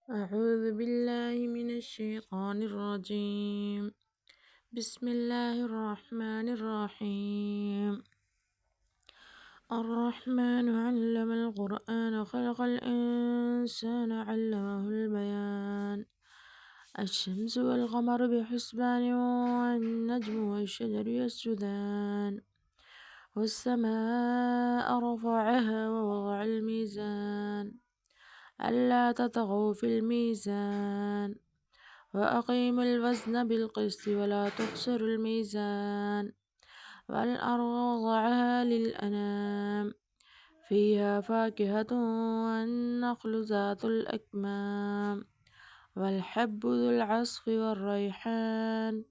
أعوذ بالله من الشيطان الرجيم. بسم الله الرحمن الرحيم. الرحمن علم القرآن خلق الإنسان علمه البيان. الشمس والقمر بحسبان والنجم والشجر يسجدان والسماء رفعها ووضع الميزان ألا تطغوا في الميزان وأقيموا الوزن بالقسط ولا تخسروا الميزان والأرض وضعها للأنام فيها فاكهة والنخل ذات الأكمام والحب ذو العصف والريحان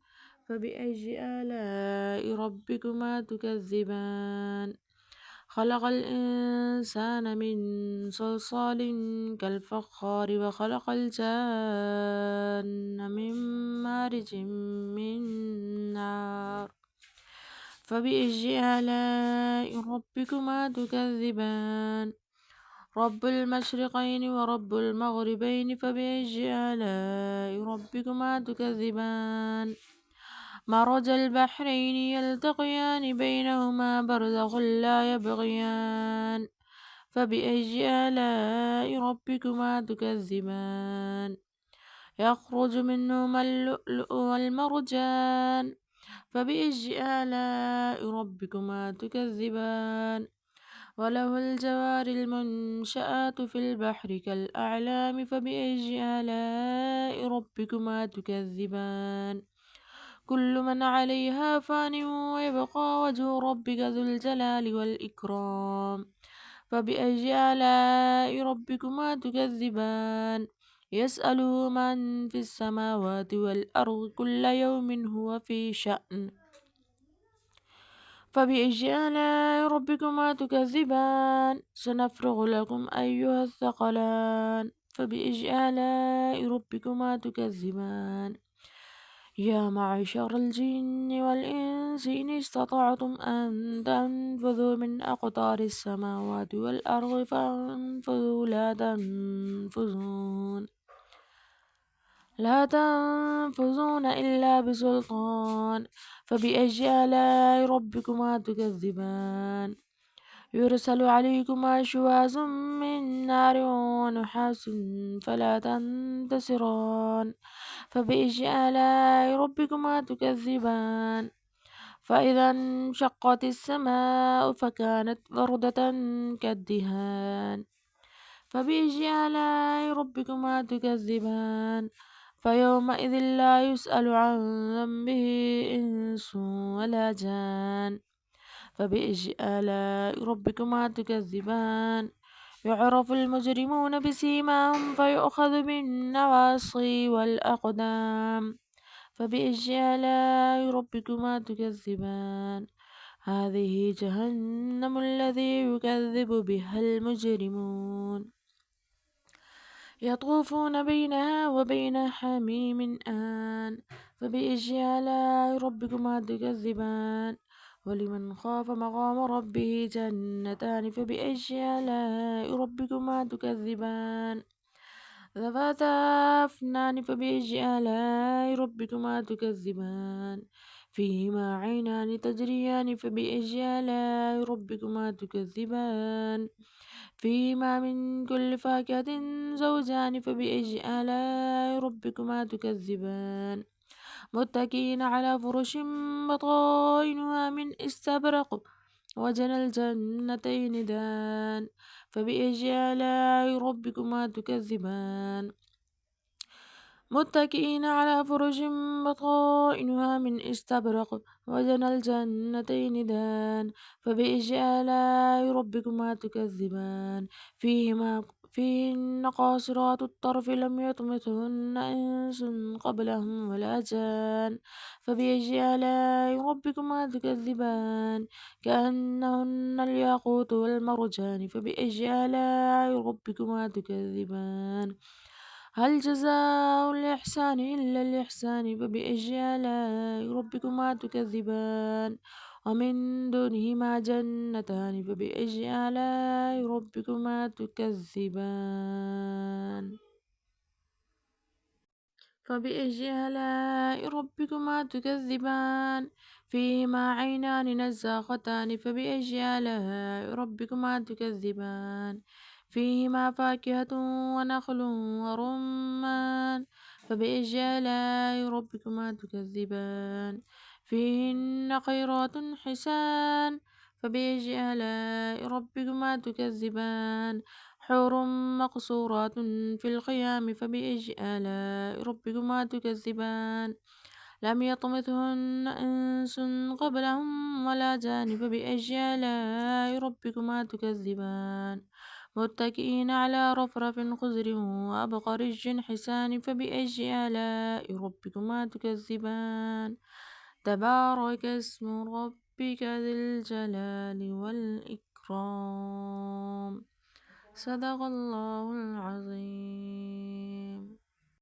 فبأي آلاء ربكما تكذبان خلق الإنسان من صلصال كالفخار وخلق الجان من مارج من نار فبأي آلاء ربكما تكذبان رب المشرقين ورب المغربين فبأي آلاء ربكما تكذبان مرج البحرين يلتقيان بينهما برزخ لا يبغيان فبأي آلاء ربكما تكذبان يخرج منهما اللؤلؤ والمرجان فبأي آلاء ربكما تكذبان وله الجوار المنشآت في البحر كالأعلام فبأي آلاء ربكما تكذبان كل من عليها فان ويبقى وجه ربك ذو الجلال والإكرام فبأي آلاء ربكما تكذبان يسأله من في السماوات والأرض كل يوم هو في شأن فبأي آلاء ربكما تكذبان سنفرغ لكم أيها الثقلان فبأي آلاء ربكما تكذبان يا معشر الجن والإنس إن استطعتم أن تنفذوا من أقطار السماوات والأرض فانفذوا لا تنفذون إلا بسلطان فبأي آلاء ربكما تكذبان يرسل عليكما شواظ من نار ونحاس فلا تنتصران فبأي آلاء ربكما تكذبان فإذا انشقت السماء فكانت وردة كالدهان فبأي آلاء ربكما تكذبان فيومئذ لا يسأل عن ذنبه إنس ولا جان فبأي آلاء ربكما تكذبان يعرف المجرمون بسيماهم فيؤخذ بالنواصي والأقدام فبأي آلاء ربكما تكذبان هذه جهنم الذي يكذب بها المجرمون يطوفون بينها وبين حميم آن فبأي آلاء ربكما تكذبان ولمن خاف مقام ربه جنتان فبأي آلاء ربكما تكذبان ذواتا أفنان فبأي آلاء ربكما تكذبان فيهما عينان تجريان فبأي آلاء ربكما تكذبان فيهما من كل فاكهة زوجان فبأي آلاء ربكما تكذبان متكئين على فرش بطائنها من استبرق وجنى الجنتين دان فبأي آلاء ربكما تكذبان متكئين على فرش بطائنها من استبرق وجنى الجنتين دان فبأي آلاء ربكما تكذبان فيهن قاصرات الطرف لم يطمثهن إنس قبلهم ولا جان فبأي آلاء ربكما تكذبان كأنهن الياقوت والمرجان فبأي آلاء ربكما تكذبان هل جزاء الإحسان إلا الإحسان فبأي آلاء ربكما تكذبان ومن دونهما جنتان فبأي آلاء ربكما تكذبان فبأي آلاء ربكما تكذبان فيهما عينان نزاختان فبأي آلاء ربكما تكذبان فيهما فاكهة ونخل ورمان فبأي آلاء ربكما تكذبان فيهن خيرات حسان فبأي آلاء ربكما تكذبان حور مقصورات في الخيام فبأي آلاء ربكما تكذبان لم يطمثهن إنس قبلهم ولا جان فبأي آلاء ربكما تكذبان متكئين على رفرف خضر وأبقرج حسان فبأي آلاء ربكما تكذبان تبارك اسم ربك ذي الجلال والإكرام صدق الله العظيم.